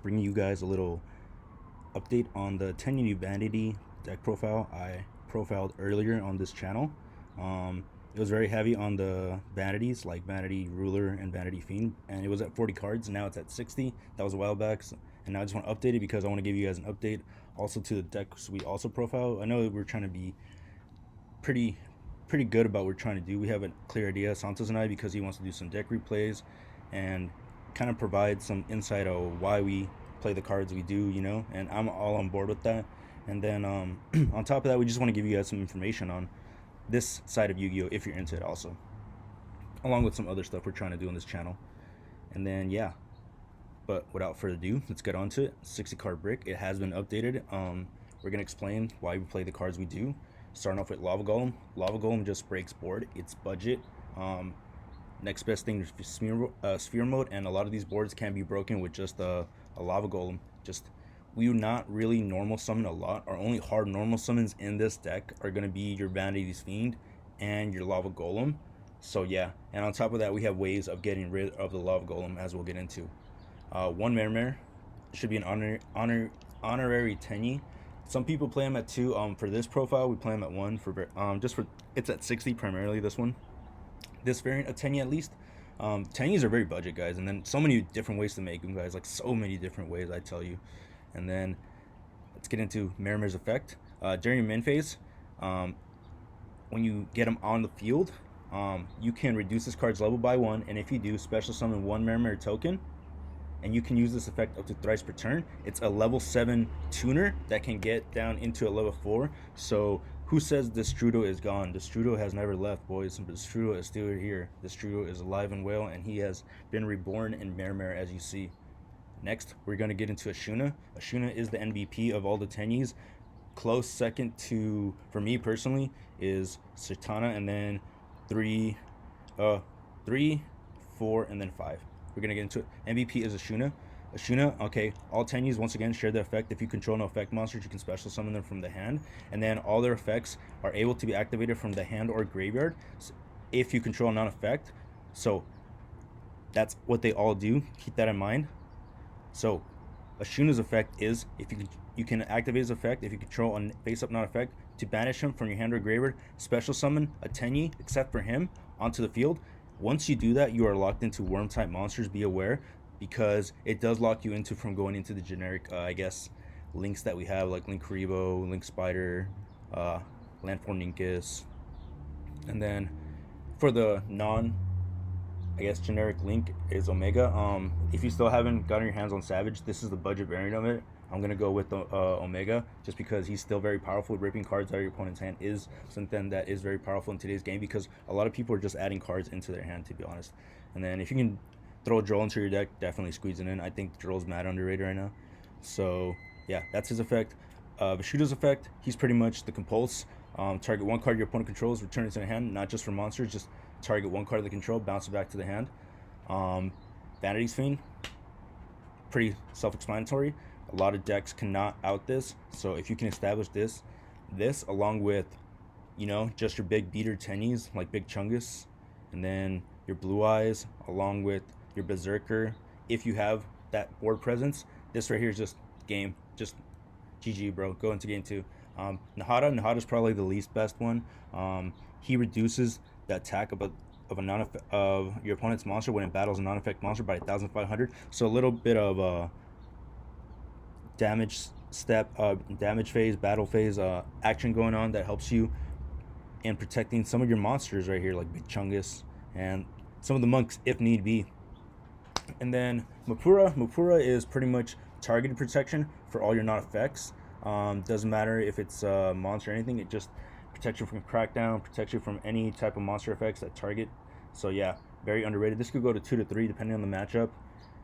bringing you guys a little update on the Tenyi Vanity deck profile I profiled earlier on this channel. It was very heavy on the vanities, like Vanity Ruler and Vanity Fiend, and it was at 40 cards. Now it's at 60. That was a while back, and now I just want to update it because I want to give you guys an update also to the decks we also profile. I know we're trying to be pretty good about what we're trying to do. We have a clear idea, Santos and I, because he wants to do some deck replays and kind of provide some insight of why we play the cards we do, and I'm all on board with that. And then on top of that, we just want to give you guys some information on this side of Yu-Gi-Oh! If you're into it also, along with some other stuff we're trying to do on this channel. And then yeah, but without further ado, let's get on to it. 60 card brick, it has been updated. We're gonna explain why we play the cards we do, starting off with Lava Golem. Lava Golem just breaks board, it's budget. Next best thing is sphere mode, and a lot of these boards can be broken with just a Lava Golem. We do not really normal summon a lot. Our only hard normal summons in this deck are going to be your Vanity's Fiend and your Lava Golem. So yeah, and on top of that, we have ways of getting rid of the Lava Golem, as we'll get into. One Mermer should be an honorary Tenyi. Some people play them at 2. For this profile, we play them at 1. It's at 60 primarily. This variant of Tenyi at least. Tenyis are very budget, guys, and then so many different ways to make them, guys. Like so many different ways, I tell you. And then let's get into Mermer's effect. During your min phase, when you get them on the field, you can reduce this card's level by 1, and if you do, special summon 1 Mermer token, and you can use this effect up to thrice per turn. It's a level 7 tuner that can get down into a level 4. So who says Destrudo is gone? Destrudo has never left, boys. Destrudo is still here. Destrudo is alive and well, and he has been reborn in Mermer, as you see. Next, we're going to get into Ashuna. Ashuna is the MVP of all the Tenyis. Close second to, for me personally, is Satana, and then 3, 4, and then 5. We're going to get into it. MVP is Ashuna. Ashuna, okay, all Tenyis once again share the effect. If you control no effect monsters, you can special summon them from the hand, and then all their effects are able to be activated from the hand or graveyard if you control a non-effect. So that's what they all do. Keep that in mind. So Ashuna's effect is, if you can activate his effect if you control a face-up non-effect to banish him from your hand or graveyard, special summon a Tenyi except for him onto the field. Once you do that, you are locked into worm type monsters. Be aware, because it does lock you into from going into the generic links that we have, like Link Karibo, Link Spider, Landform Ninkus. And then for the generic link is Omega. If you still haven't gotten your hands on Savage, this is the budget variant of it. I'm gonna go with the Omega, just because he's still very powerful. Ripping cards out of your opponent's hand is something that is very powerful in today's game, because a lot of people are just adding cards into their hand, to be honest. And then if you can throw a Droll into your deck, definitely squeeze it in. I think Droll's mad underrated right now. So yeah, that's his effect. Vishuda's effect, he's pretty much the compulse. Target one card your opponent controls, return it to the hand, not just for monsters, just target one card of the control, bounce it back to the hand. Vanity's Fiend, pretty self-explanatory. A lot of decks cannot out this, so if you can establish this along with, just your big beater Tenyis like Big Chungus, and then your Blue Eyes along with your Berserker, if you have that board presence, this right here is just game, just GG, bro. Go into game 2. Nahada's probably the least best one. He reduces the attack of your opponent's monster when it battles a non-effect monster by 1,500. So a little bit of damage phase, battle phase action going on that helps you in protecting some of your monsters right here, like Big Chungus and some of the monks if need be. And then Mapura is pretty much targeted protection for all your non-effects. Doesn't matter if it's a monster or anything, it just protects you from Crackdown, protects you from any type of monster effects that target. So yeah, very underrated. This could go to 2 to 3 depending on the matchup.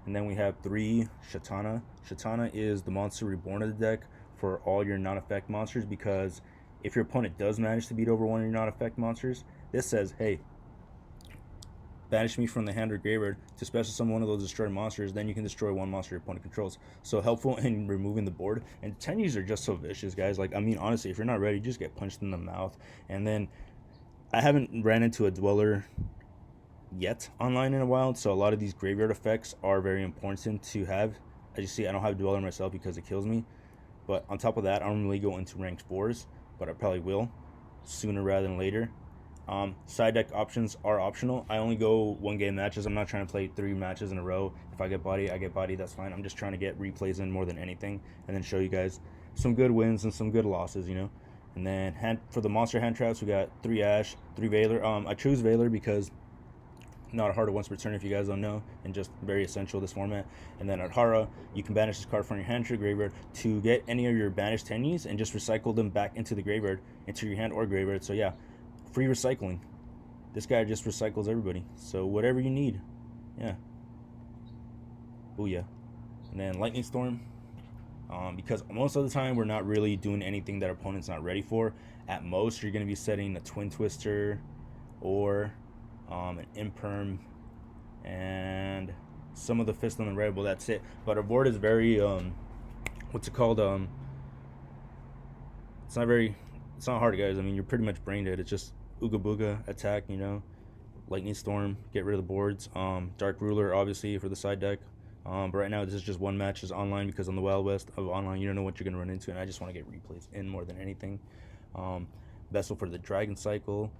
And then we have 3 Shatana. Shatana is the monster reborn of the deck for all your non-effect monsters, because if your opponent does manage to beat over one of your non-effect monsters, this says, hey, banish me from the hand or graveyard to special summon one of those destroyed monsters, then you can destroy one monster your opponent controls. So helpful in removing the board. And Tenyis are just so vicious, guys. Like, I mean, honestly, if you're not ready, just get punched in the mouth. And then I haven't ran into a Dweller yet online in a while, so a lot of these graveyard effects are very important to have As you see, I don't have Dweller myself because it kills me. But on top of that, I don't really go into ranked 4s, but I probably will sooner rather than later. Side deck options are optional. I only go 1-game matches. I'm not trying to play 3 matches in a row. If I get body, I get body. That's fine. I'm just trying to get replays in more than anything, and then show you guys some good wins and some good losses, you know. And then for the monster hand traps, we got 3 Ash, 3 Valor. I choose Valor because not hard once per turn, if you guys don't know, and just very essential this format. And then at Hara, you can banish this card from your hand to your graveyard to get any of your banished Tenyis and just recycle them back into the graveyard, into your hand or graveyard. So yeah, free recycling. This guy just recycles everybody. So whatever you need, yeah. Booyah. And then Lightning Storm, because most of the time we're not really doing anything that our opponent's not ready for. At most, you're going to be setting a Twin Twister or an Imperm and some of the Fist on the Red Bull. That's it. But our board is very what's it called? It's not hard, guys. I mean, you're pretty much brain dead. It's just Ooga Booga, attack, you know, Lightning Storm, get rid of the boards. Dark Ruler, obviously, for the side deck. But right now, this is just 1 match is online, because on the Wild West of online, you don't know what you're going to run into, and I just want to get replays in more than anything. Vessel for the Dragon Cycle.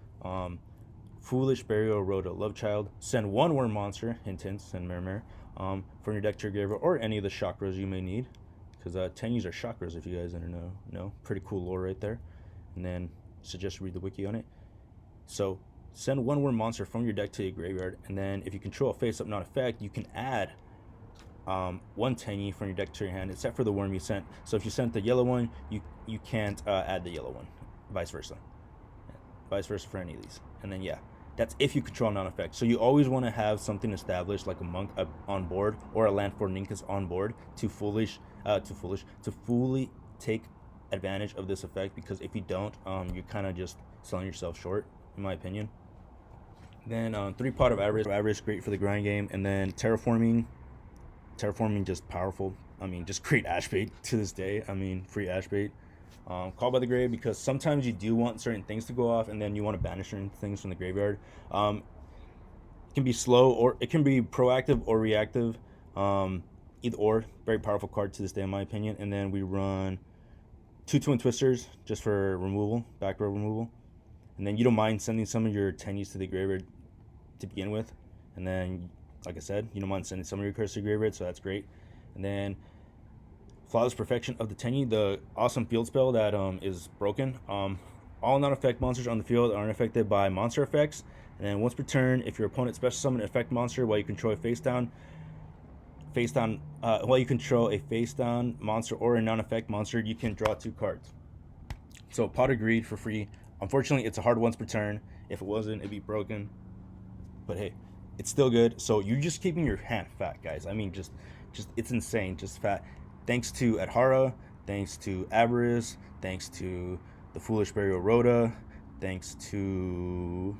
Foolish Burial Rhoda Love Child. Send 1 Worm Monster, hint hint, send Mirror, from your deck to your graveyard, or any of the Chakras you may need, because Tenyis are Chakras, if you guys didn't know. No, pretty cool lore right there. And then suggest you read the wiki on it. So send 1 Worm Monster from your deck to your graveyard, and then if you control a face-up non-effect, you can add 1 Tenyi from your deck to your hand, except for the worm you sent. So if you sent the yellow one, you can't add the yellow one, vice versa. Vice versa for any of these. And then yeah, that's if you control non-effect. So you always want to have something established, like a monk on board, or a land for Ninkas on board, to fully take advantage of this effect, because if you don't, you're kind of just selling yourself short, in my opinion. Then 3 Pot of Avarice, great for the grind game. And then Terraforming, just powerful. I mean, just great ash bait to this day. I mean, free ash bait. Call by the Grave, because sometimes you do want certain things to go off, and then you want to banish certain things from the graveyard. It can be slow, or it can be proactive or reactive. Either or. Very powerful card to this day, in my opinion. And then we run 2 Twin Twisters just for removal, back row removal. And then you don't mind sending some of your Tenyis to the graveyard to begin with. And then, like I said, you don't mind sending some of your cards to the graveyard, so that's great. And then Flawless Perfection of the Tenyi, the awesome field spell that is broken. All non-effect monsters on the field are unaffected by monster effects. And then once per turn, if your opponent special summon an effect monster while you control a face down monster or a non-effect monster, you can draw 2 cards. So Pot of Greed for free. Unfortunately, it's a hard once per turn. If it wasn't, it'd be broken. But hey, it's still good. So you're just keeping your hand fat, guys. I mean, just it's insane, just fat. Thanks to Adhara, thanks to Avarice, thanks to the Foolish Burial Rhoda, thanks to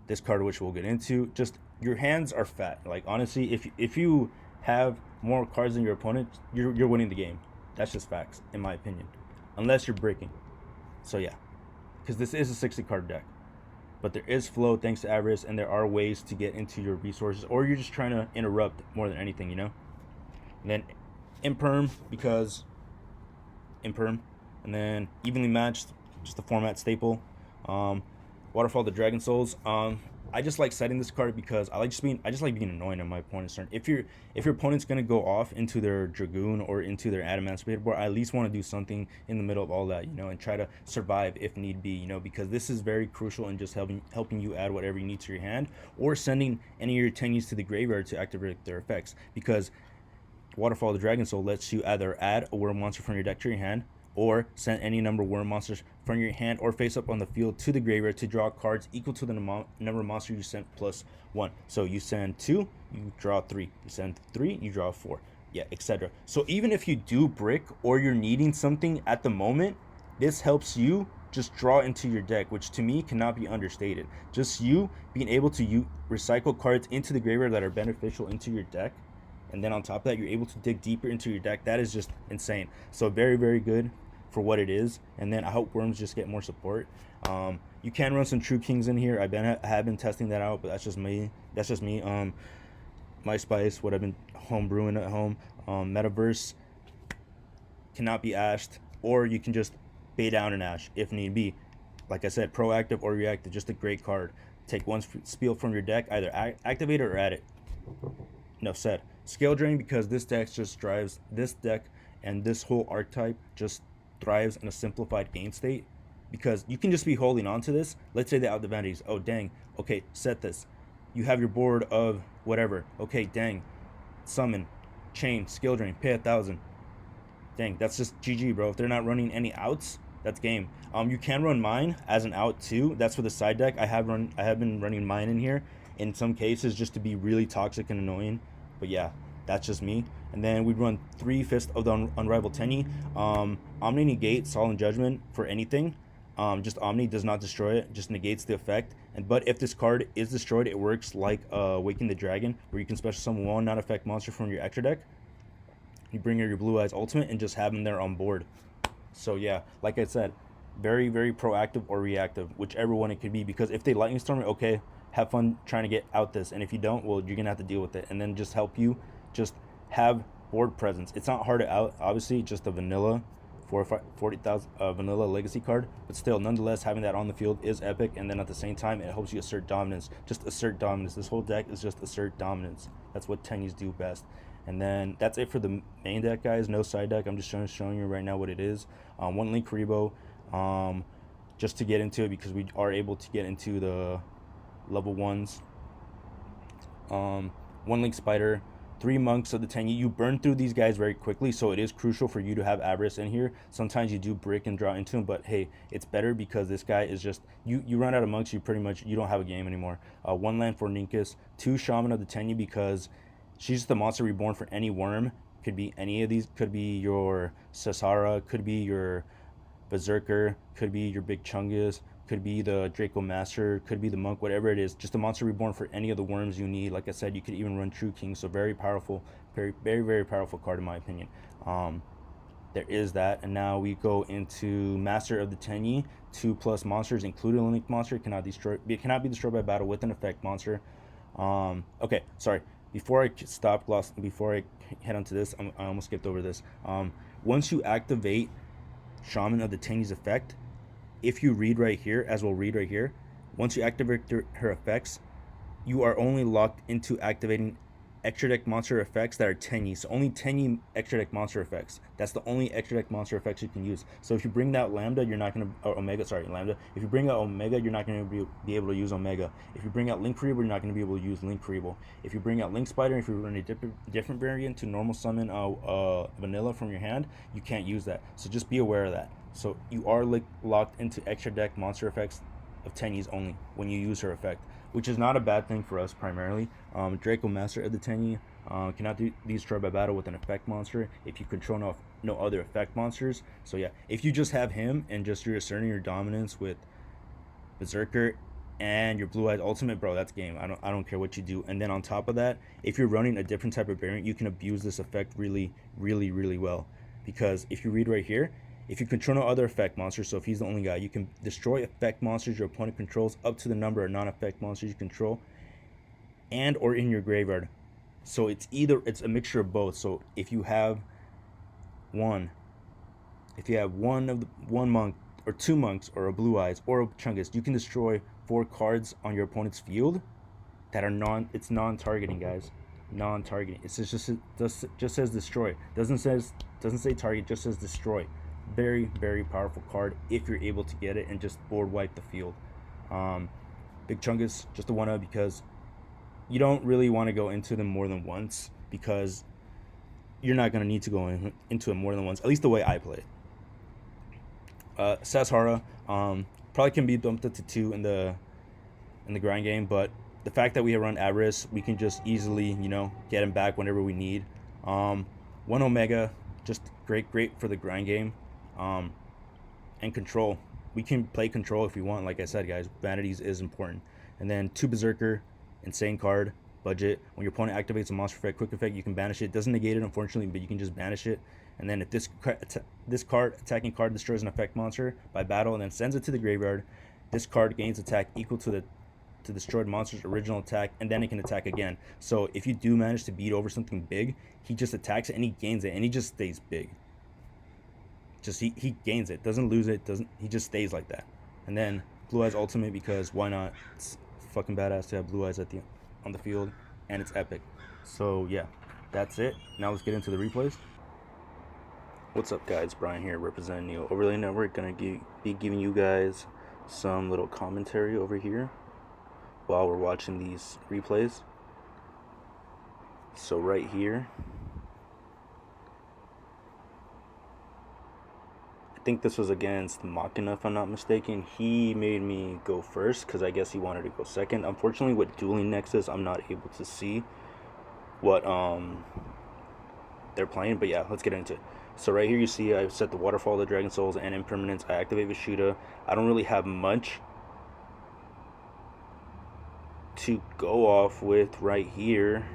this card, which we'll get into. Just your hands are fat. Like, honestly, if you have more cards than your opponent, you're winning the game. That's just facts, in my opinion, unless you're breaking. So yeah, because this is a 60 card deck, but there is flow thanks to Avarice, and there are ways to get into your resources, or you're just trying to interrupt more than anything, you know. And then Imperm, because Imperm, and then Evenly Matched, just a format staple. Waterfall the Dragon Souls. I just like setting this card because I just like being annoying on my opponent's turn. If your opponent's gonna go off into their Dragoon or into their Adamantipator board, I at least want to do something in the middle of all that, you know, and try to survive if need be, you know, because this is very crucial in just helping you add whatever you need to your hand, or sending any of your Tenyis to the graveyard to activate their effects, because Waterfall of the Dragon Soul lets you either add a worm monster from your deck to your hand, or send any number of worm monsters from your hand or face up on the field to the graveyard to draw cards equal to the number of monsters you sent plus 1. So you send 2, you draw 3. You send 3, you draw 4. Yeah, etc. So even if you do brick, or you're needing something at the moment, this helps you just draw into your deck, which to me cannot be understated. Just you being able to recycle cards into the graveyard that are beneficial into your deck, and then on top of that, you're able to dig deeper into your deck. That is just insane. So very, very good for what it is. And then I hope worms just get more support. You can run some True Kings in here. I have been testing that out, but that's just me. my spice, what I've been home brewing at home. Metaverse cannot be ashed, or you can just bait down an ash if need be. Like I said, proactive or reactive, just a great card. Take one spiel from your deck, either activate it or add it. Enough said. Scale drain, because this deck just drives, this deck and this whole archetype just thrives in a simplified game state, because you can just be holding on to this. Let's say they out the vanities. Oh dang, okay, set this. You have your board of whatever. Okay, dang, summon, chain, skill drain, pay 1,000. Dang, that's just GG, bro. If they're not running any outs, that's game. You can run mine as an out too. That's for the side deck. I have been running mine in here in some cases just to be really toxic and annoying. But yeah, that's just me. And then we'd run 3 Fist of the Unrivaled Tenyi. Omni negate Solemn Judgment for anything. Just Omni does not destroy it, just negates the effect. But if this card is destroyed, it works like Waking the Dragon, where you can special summon one non-effect monster from your extra deck. You bring your Blue Eyes Ultimate and just have them there on board. So yeah, like I said, very, very proactive or reactive, whichever one it could be. Because if they Lightning Storm it, okay, have fun trying to get out this. And if you don't, well, you're going to have to deal with it. And then just help you just have board presence. It's not hard to out, obviously, just a vanilla 40,000 vanilla legacy card, but still, nonetheless, having that on the field is epic. And then at the same time, it helps you assert dominance. Just assert dominance. This whole deck is just assert dominance. That's what Tenyis do best. And then that's it for the main deck, guys. No side deck. I'm just showing you right now what it is. One Link Rebo, just to get into it, because we are able to get into the level 1s. One Link Spider, 3 Monks of the Tenyi. You burn through these guys very quickly, so it is crucial for you to have Avarice in here. Sometimes you do brick and draw into him, but hey, it's better because this guy is just, you run out of Monks, you don't have a game anymore. 1 land for Ninkus, 2 Shaman of the Tenyi, because she's just the monster reborn for any worm. Could be any of these. Could be your Sasara. Could be your Berserker. Could be your Big Chungus. Could be the Draco Master. Could be the Monk. Whatever it is. Just a monster reborn for any of the worms you need. Like I said, you could even run True King. So very powerful. Very, very, very powerful card in my opinion. There is that. And now we go into Master of the Tenyi. 2+ monsters, including a Link monster. It cannot be destroyed by battle with an effect monster. Okay, sorry. Before I head on to this, I almost skipped over this. Once you activate Shaman of the Tenyi's effect, if you read right here, as we'll read right here, once you activate her effects, you are only locked into activating extra deck monster effects that are Tenyi. So only Tenyi extra deck monster effects. That's the only extra deck monster effects you can use. So if you bring out Lambda, you're not going to, Omega, sorry, Lambda. If you bring out Omega, you're not going to be able to use Omega. If you bring out Link Rebo, you're not going to be able to use Link Rebo. If you bring out Link Spider, if you run a different variant to normal summon vanilla from your hand, you can't use that. So just be aware of that. So you are locked into extra deck monster effects of Tenyis only when you use her effect, which is not a bad thing for us primarily. Draco Master of the Tenyi cannot be destroyed by battle with an effect monster if you control no other effect monsters. So yeah, if you just have him and just you're asserting your dominance with Berserker and your Blue Eyes Ultimate, bro, that's game. I don't care what you do. And then on top of that, if you're running a different type of variant, you can abuse this effect really, really, really well. Because if you read right here, if you control no other effect monsters, so if he's the only guy, you can destroy effect monsters your opponent controls up to the number of non-effect monsters you control and or in your graveyard. So it's a mixture of both. So if you have one monk or 2 monks or a Blue Eyes or a Chungus, you can destroy 4 cards on your opponent's field that are non-targeting, guys. Non-targeting. It just says destroy. Doesn't say target, just says destroy. Very, very powerful card if you're able to get it and just board wipe the field. Big Chungus, just a 1-up, because you don't really want to go into them more than once, because you're not going to need to go into it more than once, at least the way I play it. Sasara probably can be bumped up to 2 in the grind game, but the fact that we run Avarice, we can just easily, get him back whenever we need. 1 Omega, just great for the grind game. And control. We can play control if we want. Like I said, guys, vanities is important. And then 2 Berserker, insane card, budget. When your opponent activates a monster effect, quick effect, you can banish it. It doesn't negate it, unfortunately, but you can just banish it. And then if this attacking card destroys an effect monster by battle and then sends it to the graveyard, this card gains attack equal to to destroy the monster's original attack, and then it can attack again. So if you do manage to beat over something big, he just attacks it and he gains it, and he just stays big. Just he gains it, doesn't lose it, he just stays like that. And then Blue Eyes ultimate, because why not? It's fucking badass to have Blue Eyes on the field, and it's epic. So yeah, that's it. Now let's get into the replays. What's up, guys? Brian here, representing Neo Overlay Network. Gonna be giving you guys some little commentary over here while we're watching these replays. So right here, I think this was against Machina, if I'm not mistaken. He made me go first because I guess he wanted to go second. Unfortunately, with Dueling Nexus, I'm not able to see what they're playing, but yeah, let's get into it. So right here you see I've set the Waterfall of the Dragon Souls and Impermanence. I activate Vishuda. I don't really have much to go off with right here.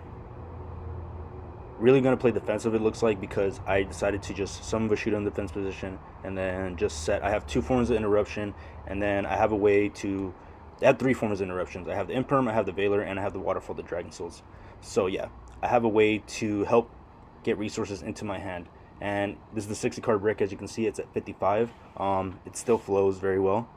Really going to play defensive, it looks like, because I decided to just summon Vishuda in defense position and then just set. I have 2 forms of interruption, and then I have a way to. I have 3 forms of interruptions. I have the Imperm, I have the Veiler, and I have the Waterfall of the Dragon Souls. So yeah, I have a way to help get resources into my hand. And this is the 60 card brick. As you can see, it's at 55. It still flows very well.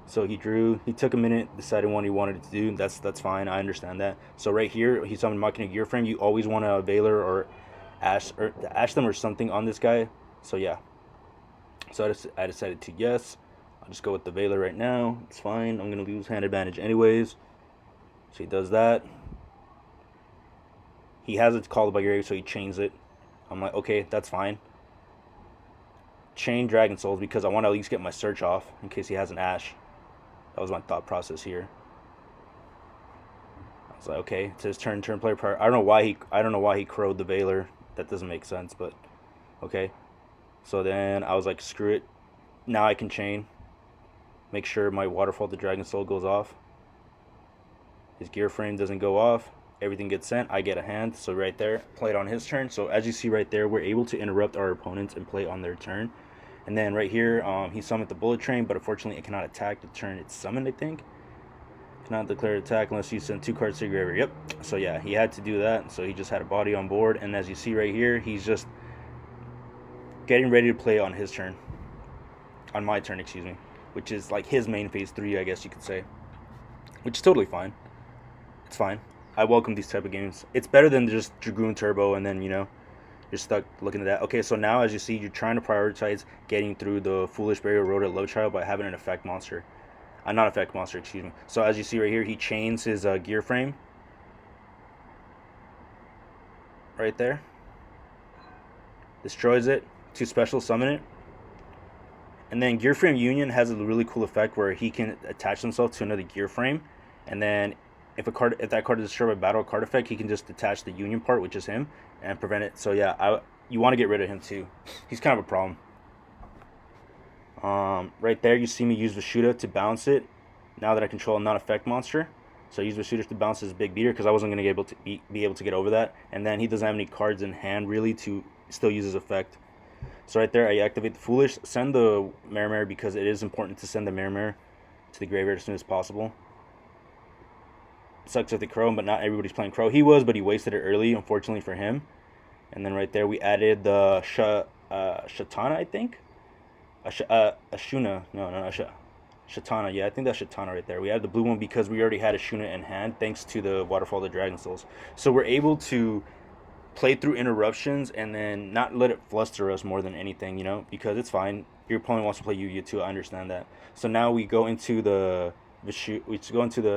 So he took a minute, decided what he wanted to do. That's fine, I understand that. So right here, he summoned Machina Gear Frame. You always want a Veiler or Ash them or something on this guy. So yeah. So I decided to yes. I'll just go with the Veiler right now. It's fine. I'm gonna lose hand advantage anyways. So he does that. He has it called by grave, so he chains it. I'm like, okay, that's fine. Chain Dragon Souls because I want to at least get my search off in case he has an Ash. That was my thought process here. I was like, okay, it's his turn player prior. I don't know why he crowed the Veiler. That doesn't make sense, but okay. So then I was like, screw it. Now I can chain. Make sure my Waterfall the Dragon Soul goes off. His Gear Frame doesn't go off. Everything gets sent. I get a hand. So right there, play it on his turn. So as you see right there, we're able to interrupt our opponents and play on their turn. And then right here, he summoned the Bullet Train, but unfortunately it cannot attack the turn it's summoned, I think. Cannot declare attack unless you send 2 cards to your graveyard. Yep. So yeah, he had to do that. So he just had a body on board. And as you see right here, he's just getting ready to play on his turn. On my turn, excuse me. Which is like his main phase 3, I guess you could say. Which is totally fine. It's fine. I welcome these type of games. It's better than just Dragoon Turbo and then, you know, you're stuck looking at that. Okay, so now as you see, you're trying to prioritize getting through the Foolish Barrier Road at Love Child by having an effect monster. Not effect monster, excuse me. So as you see right here, he chains his Gear Frame. Right there. Destroys it to special summon it. And then Gear Frame Union has a really cool effect where he can attach himself to another Gear Frame. And then if that card is destroyed by battle card effect, he can just detach the Union part, which is him, and prevent it. So yeah, you want to get rid of him too. He's kind of a problem. Right there, you see me use Vishuda to bounce it. Now that I control a non-effect monster, so I use Vishuda to bounce his big beater because I wasn't going to be able to get over that. And then he doesn't have any cards in hand really to still use his effect. So right there, I activate the Foolish, send the Merrimere because it is important to send the Merrimere to the graveyard as soon as possible. Sucks with the Crow, but not everybody's playing Crow. He was, but he wasted it early, unfortunately for him. And then right there, we added the Shatana, I think? Ashuna. No, Shatana. Yeah, I think that's Shatana right there. We added the blue one because we already had Ashuna in hand, thanks to the Waterfall of the Dragon Souls. So we're able to play through interruptions and then not let it fluster us more than anything, you know, because it's fine. Your opponent wants to play Yu-Gi-Oh too, I understand that. So now we go into the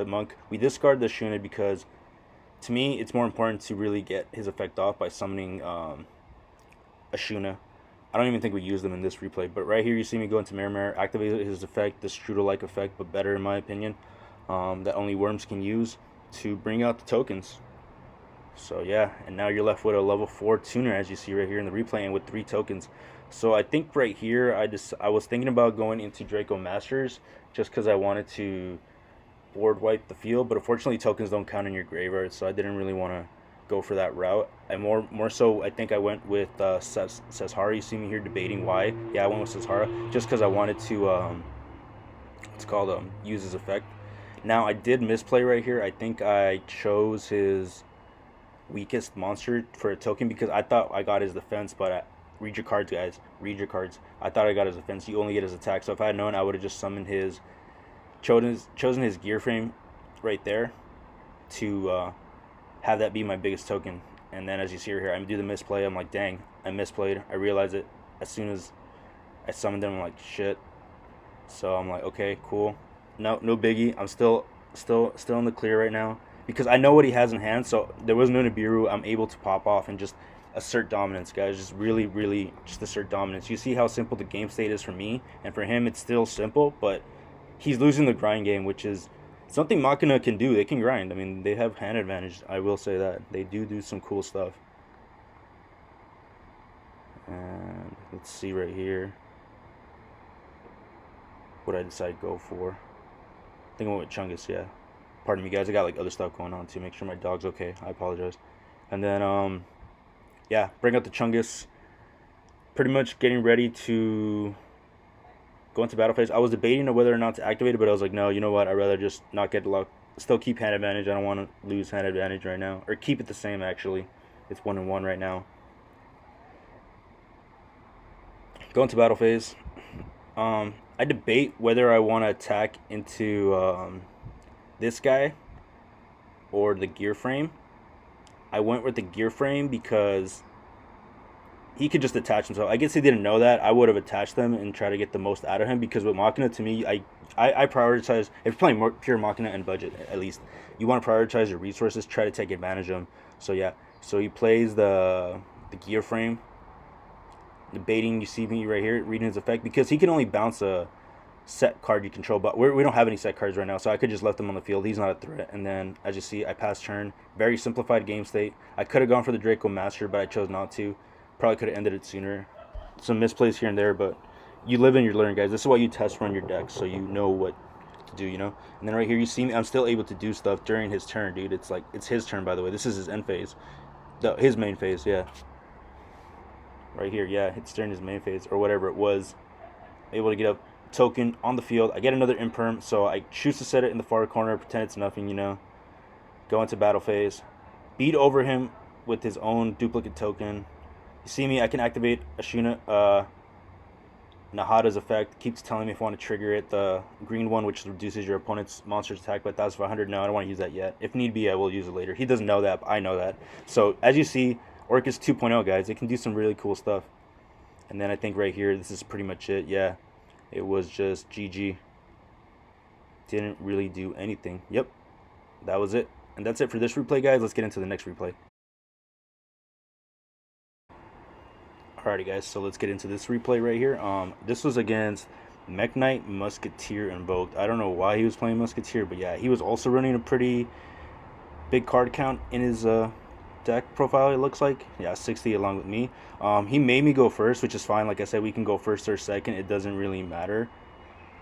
Monk. We discard the Shuna because to me it's more important to really get his effect off by summoning a Shuna. I don't even think we use them in this replay, but right here you see me go into Merrimere, activate his effect, the Strudel-like effect, but better in my opinion, that only Worms can use to bring out the tokens. So yeah, and now you're left with a level 4 tuner, as you see right here in the replay, and with 3 tokens. So I think right here, I was thinking about going into Draco Masters just because I wanted to board wipe the field, but unfortunately tokens don't count in your graveyard, so I didn't really want to go for that route. I more so I think I went with Seshara. You see me here debating why. Yeah, I went with Seshara just because I wanted to use his effect. Now, I did misplay right here. I think I chose his weakest monster for a token because I thought I got his defense, but read your cards, guys. Read your cards. I thought I got his defense. You only get his attack. So if I had known, I would have just summoned his, chosen his gear frame right there to have that be my biggest token. And then as you see here, I do the misplay. I'm like, dang, I misplayed. I realized it as soon as I summoned him. I'm like, shit. So I'm like, okay, cool. No biggie. I'm still in the clear right now because I know what he has in hand. So there was no Nibiru. I'm able to pop off and just assert dominance, guys. Just really just assert dominance. You see how simple the game state is for me, and for him it's still simple, but he's losing the grind game, which is something Machina can do. They can grind. I mean, they have hand advantage. I will say that they do some cool stuff. And let's see right here what I decide to go for. I think I went with Chungus, yeah. Pardon me, guys. I got like other stuff going on too. Make sure my dog's okay. I apologize. And then, yeah, bring out the Chungus. Pretty much getting ready to go into battle phase. I was debating on whether or not to activate it, but I was like, no, you know what? I'd rather just not get luck. Still keep hand advantage. I don't want to lose hand advantage right now. Or keep it the same, actually. It's 1-1 right now. Go into battle phase. I debate whether I want to attack into this guy or the gear frame. I went with the gear frame because he could just attach himself. I guess he didn't know that. I would have attached them and try to get the most out of him because with Machina, to me, I prioritize, if you're playing more pure Machina and budget, at least, you want to prioritize your resources, try to take advantage of them. So yeah, so he plays the gear frame. The baiting, you see me right here, reading his effect, because he can only bounce a set card you control, but we don't have any set cards right now, so I could just left him on the field. He's not a threat. And then, as you see, I passed turn. Very simplified game state. I could have gone for the Draco Master, but I chose not to. Probably could have ended it sooner. Some misplays here and there, but you live and you learn, guys. This is why you test run your deck, so you know what to do, you know? And then right here, you see me, I'm still able to do stuff during his turn, dude. It's like, it's his turn, by the way. This is his end phase. His main phase, yeah. Right here, yeah, it's during his main phase, or whatever it was. Able to get a token on the field. I get another imperm, so I choose to set it in the far corner, pretend it's nothing, you know. Go into battle phase. Beat over him with his own duplicate token. You see me, I can activate Ashuna, Nahada's effect. Keeps telling me if I want to trigger it. The green one, which reduces your opponent's monster's attack by 1,500. No, I don't want to use that yet. If need be, I will use it later. He doesn't know that, but I know that. So, as you see, Orcus 2.0, guys. It can do some really cool stuff. And then I think right here, this is pretty much it. Yeah, it was just GG. Didn't really do anything. Yep, that was it. And that's it for this replay, guys. Let's get into the next replay. Alrighty, guys, so let's get into this replay right here. This was against Mekk Knight, Musketeer, Invoked. I don't know why he was playing Musketeer, but yeah, he was also running a pretty big card count in his deck profile, it looks like. Yeah, 60 along with me. He made me go first, which is fine. Like I said, we can go first or second. It doesn't really matter.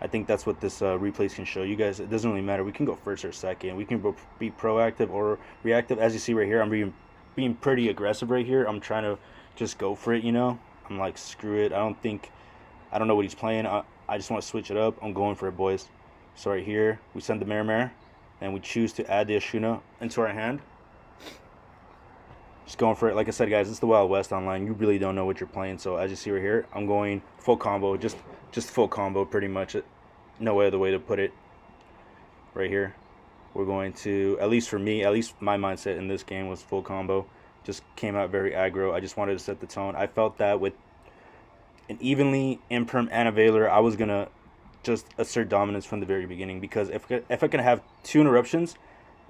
I think that's what this replays can show you guys. It doesn't really matter. We can go first or second. We can be proactive or reactive. As you see right here, I'm being pretty aggressive right here. I'm trying to just go for it, you know. I'm like, screw it. I don't know what he's playing. I just want to switch it up. I'm going for it, boys. So right here, we send the Mare, and we choose to add the Ashuna into our hand. Just going for it. Like I said, guys, it's the Wild West online. You really don't know what you're playing. So as you see right here, I'm going full combo. Just full combo, pretty much. No other way to put it. Right here, we're going to, at least for me, at least my mindset in this game was full combo. Just came out very aggro. I just wanted to set the tone. I felt that with an evenly imperm and a Veiler, I was gonna just assert dominance from the very beginning, because if I can have 2 interruptions,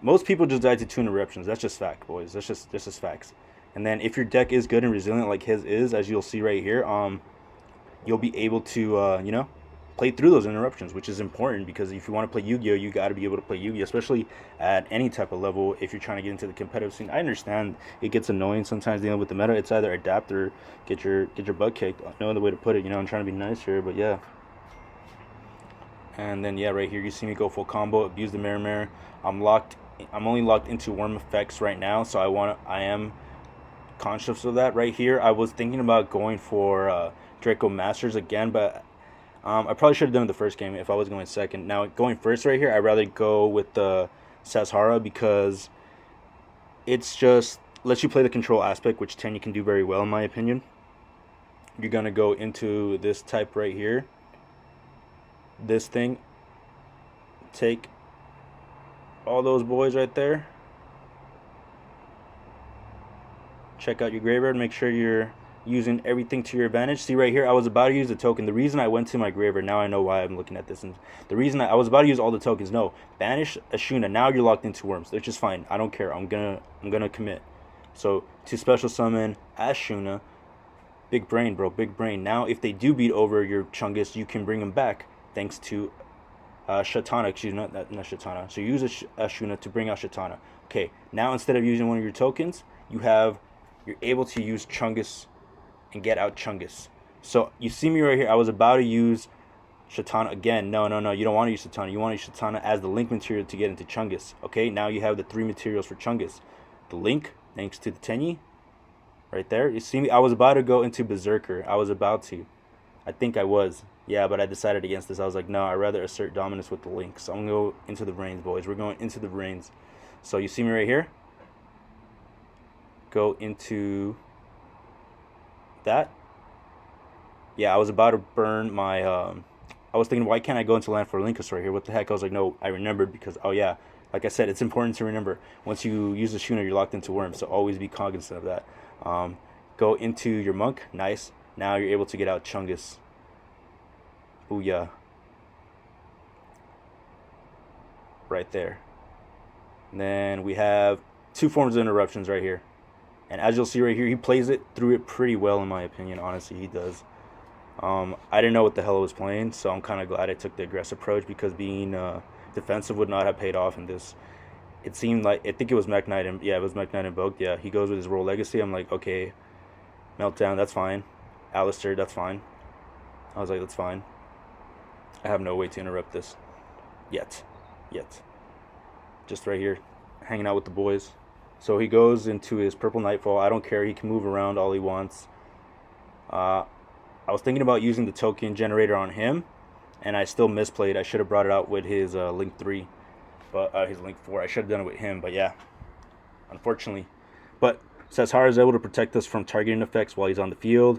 most people just die to 2 interruptions. That's just fact, boys. That's just facts. And then if your deck is good and resilient like his is, as you'll see right here, you'll be able to you know, play through those interruptions, which is important, because if you want to play Yu-Gi-Oh, you got to be able to play Yu-Gi-Oh, especially at any type of level. If you're trying to get into the competitive scene, I understand it gets annoying sometimes dealing with the meta. It's either adapt or get your butt kicked. No other way to put it. You know, I'm trying to be nice here, but yeah. And then yeah, right here you see me go full combo, abuse the Mare. I'm only locked into worm effects right now, so I am conscious of that. Right here, I was thinking about going for Draco Masters again, but I probably should have done it the first game if I was going second. Now, going first right here, I'd rather go with the Sashara because it's just lets you play the control aspect, which Tenyi can do very well in my opinion. You're going to go into this type right here. This thing. Take all those boys right there. Check out your graveyard. Make sure you're using everything to your advantage. See right here, I was about to use the token. The reason I went to my graveyard, now I know why I'm looking at this. And the reason I was about to use all the tokens, no, banish Ashuna. Now you're locked into worms, which is fine. I don't care. I'm gonna commit. So to special summon Ashuna, big brain, bro, big brain. Now if they do beat over your Chungus, you can bring them back thanks to Shatana. Excuse me, not Shatana. So you use Ashuna to bring out Shatana. Okay, now instead of using one of your tokens, you're able to use Chungus and get out Chungus. So you see me right here. I was about to use Shatana again. No. You don't want to use Shatana. You want to use Shatana as the link material to get into Chungus. Okay, now you have the 3 materials for Chungus. The link, thanks to the Tenyi, right there. You see me? I was about to go into Berserker. I was about to. I think I was. Yeah, but I decided against this. I was like, no, I'd rather assert dominance with the link. So I'm going to go into the Reigns, boys. We're going into the Reigns. So you see me right here? Go into that. Yeah, I was about to burn my I was thinking, why can't I go into land for Linkus right here? What the heck? I was like, no, I remembered because, oh yeah, like I said, it's important to remember. Once you use the Shuna, you're locked into worms, so always be cognizant of that. Go into your monk. Nice. Now you're able to get out Chungus. Booyah. Right there. And then we have 2 forms of interruptions right here. And as you'll see right here, he plays it through it pretty well in my opinion. Honestly, he does. I didn't know what the hell I was playing, so I'm kind of glad I took the aggressive approach because being defensive would not have paid off in this. It seemed like, I think it was Mekk Knight, and yeah, it was Mekk Knight Invoked. Yeah, he goes with his Royal Legacy. I'm like, okay, Meltdown, that's fine. Alistair, that's fine. I was like, that's fine. I have no way to interrupt this. Yet. Just right here, hanging out with the boys. So he goes into his Purple Nightfall. I don't care. He can move around all he wants. I was thinking about using the token generator on him, and I still misplayed. I should have brought it out with his Link 3, but his Link 4. I should have done it with him, but yeah, unfortunately. But Sashara is able to protect us from targeting effects while he's on the field.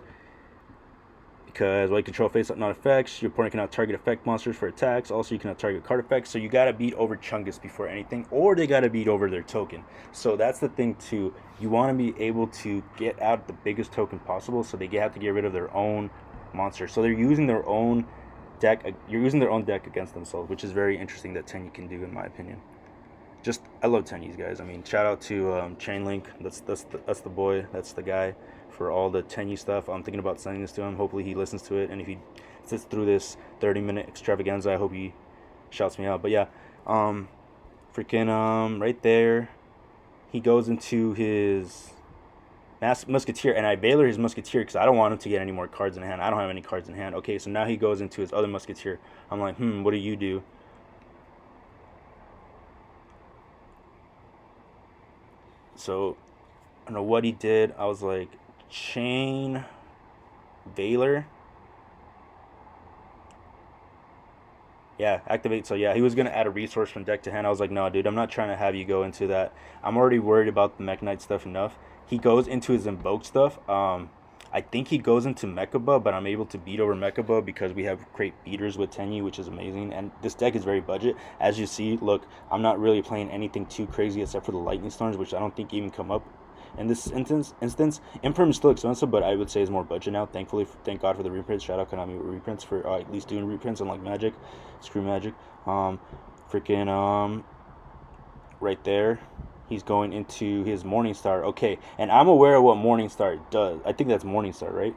Because while you control face-up non-effects, your opponent cannot target effect monsters for attacks. Also, you cannot target card effects. So you gotta beat over Chungus before anything, or they gotta beat over their token. So that's the thing too. You want to be able to get out the biggest token possible, so they have to get rid of their own monster. So they're using their own deck. You're using their own deck against themselves, which is very interesting that Tenyi can do, in my opinion. I love Tenyis, guys. I mean, shout out to Chainlink. That's the boy. That's the guy for all the Tenyi stuff. I'm thinking about sending this to him. Hopefully he listens to it, and if he sits through this 30-minute extravaganza, I hope he shouts me out. But yeah, freaking right there, he goes into his Musketeer, and I Baylor his Musketeer because I don't want him to get any more cards in hand. I don't have any cards in hand. Okay, so now he goes into his other Musketeer. I'm like, what do you do? So I don't know what he did. I was like, Chain Baylor. Yeah, activate. So yeah, he was gonna add a resource from deck to hand. I was like, no, dude, I'm not trying to have you go into that. I'm already worried about the Mekk Knight stuff enough. He goes into his Invoked stuff. I think he goes into Mekaba, but I'm able to beat over Mekaba because we have great beaters with Tenyi, which is amazing. And this deck is very budget. As you see, look, I'm not really playing anything too crazy except for the Lightning Storms, which I don't think even come up in this instance. Imperm is still expensive, but I would say is more budget now. Thankfully, thank God for the reprints. Shout out Konami with reprints for at least doing reprints, unlike Magic. Screw Magic. Right there. He's going into his Morningstar. Okay, and I'm aware of what Morningstar does. I think that's Morningstar, right?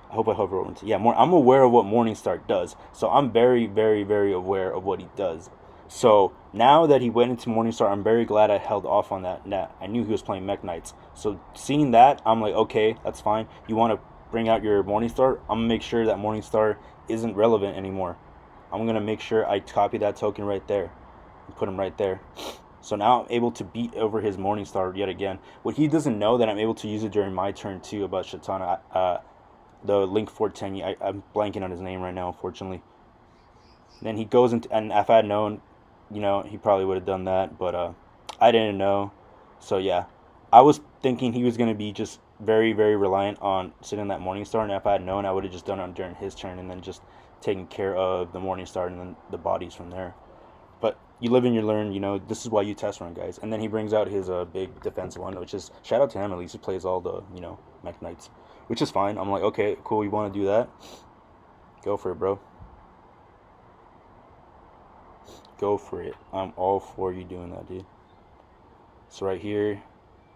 I hope I hover over into. Yeah, I'm aware of what Morningstar does. So I'm very, very, very aware of what he does. So now that he went into Morningstar, I'm very glad I held off on that. Nah, I knew he was playing Mekk Knights. So seeing that, I'm like, okay, that's fine. You want to bring out your Morningstar? I'm going to make sure that Morningstar isn't relevant anymore. I'm going to make sure I copy that token right there and put him right there. So now I'm able to beat over his Morningstar yet again. What he doesn't know that I'm able to use it during my turn too about Shatana. the link for Tenyi. I'm blanking on his name right now, unfortunately. Then he goes into, and if I had known, he probably would have done that, but I didn't know. So yeah, I was thinking he was gonna be just very, very reliant on sitting that Morning Star, and if I had known, I would have just done it during his turn, and then just taken care of the Morning Star and then the bodies from there. But you live and you learn. This is why you test run, guys. And then he brings out his big defense one, which is shout out to him. At least he plays all the Mekk Knights, which is fine. I'm like, okay, cool. You want to do that? Go for it, bro. Go for it. I'm all for you doing that, dude. So right here,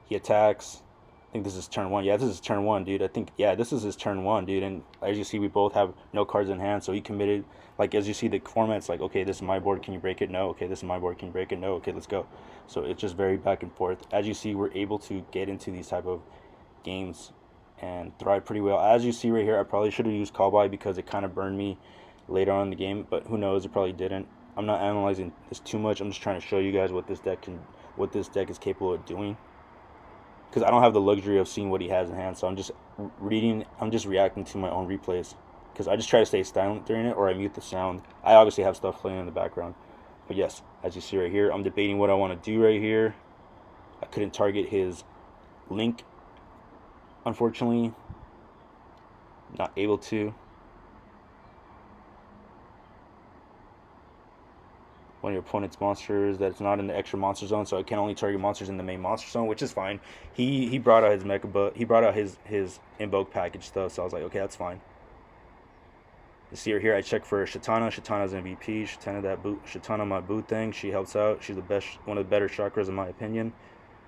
he attacks. I think this is turn one. Yeah, this is turn one, dude. I think, yeah, this is his turn one, dude. And as you see, we both have no cards in hand. So he committed. Like, as you see, the format's like, okay, this is my board. Can you break it? No. Okay, this is my board. Can you break it? No. Okay, let's go. So it's just very back and forth. As you see, we're able to get into these type of games and thrive pretty well. As you see right here, I probably should have used call by because it kind of burned me later on in the game. But who knows? It probably didn't. I'm not analyzing this too much. I'm just trying to show you guys what this deck is capable of doing. Because I don't have the luxury of seeing what he has in hand, so I'm just reacting to my own replays. Because I just try to stay silent during it, or I mute the sound. I obviously have stuff playing in the background. But yes, as you see right here, I'm debating what I want to do right here. I couldn't target his link, unfortunately. Not able to. One of your opponent's monsters that's not in the extra monster zone, so it can only target monsters in the main monster zone, which is fine. He brought out his Mekk, but he brought out his Invoked package stuff, so I was like, okay, that's fine. You see her here, I check for Shatana. Shatana's MVP. Shatana, my boot thing. She helps out. She's the best, one of the better chakras in my opinion.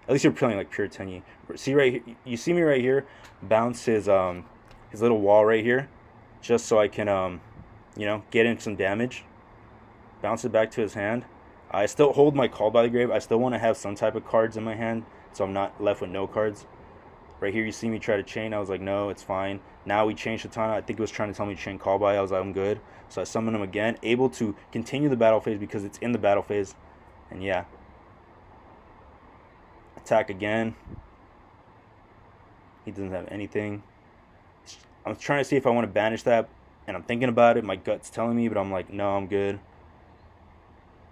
At least you're playing like pure Tenyi. See right here, you see me right here, bounce his little wall right here, just so I can get in some damage. Bounce it back to his hand. I still hold my Call by the Grave. I still want to have some type of cards in my hand, so I'm not left with no cards. Right here, you see me try to chain. I was like, no, it's fine. Now we changed Shatana. I think it was trying to tell me to chain Call by. I was like, I'm good. So I summon him again, able to continue the battle phase because it's in the battle phase. And yeah. Attack again. He doesn't have anything. I'm trying to see if I want to banish that, and I'm thinking about it. My gut's telling me, but I'm like, no, I'm good.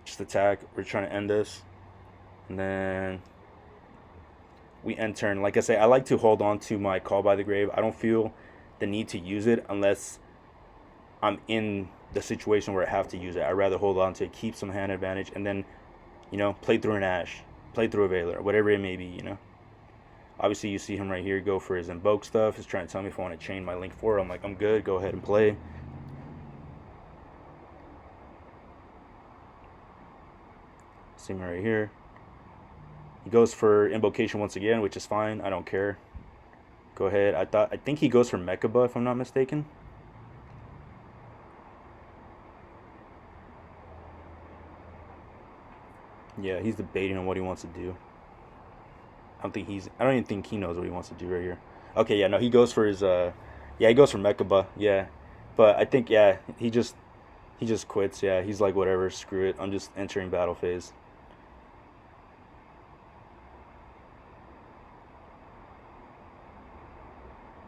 Just attack. We're trying to end this. And then we end turn. Like I say, I like to hold on to my Call by the Grave. I don't feel the need to use it unless I'm in the situation where I have to use it. I'd rather hold on to it, keep some hand advantage, and then, play through an Ash, play through a Veiler, whatever it may be, Obviously, you see him right here go for his Invoke stuff. He's trying to tell me if I want to chain my Link 4. I'm like, I'm good. Go ahead and play. See me right here. He goes for Invocation once again, which is fine. I don't care. Go ahead. I think he goes for Mekk, if I'm not mistaken. Yeah, he's debating on what he wants to do. I don't even think he knows what he wants to do right here. Okay, yeah, no, he goes for his he goes for Mekk, yeah. But I think he just quits, yeah. He's like, whatever, screw it. I'm just entering battle phase.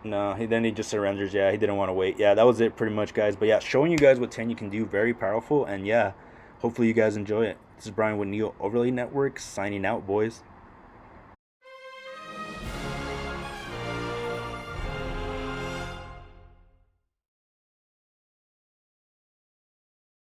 No, then he just surrenders. Yeah, he didn't want to wait. Yeah, that was it pretty much, guys. But yeah, showing you guys what Tenyi can do, very powerful. And yeah, hopefully you guys enjoy it. This is Brian with Neo Overlay Network, signing out, boys.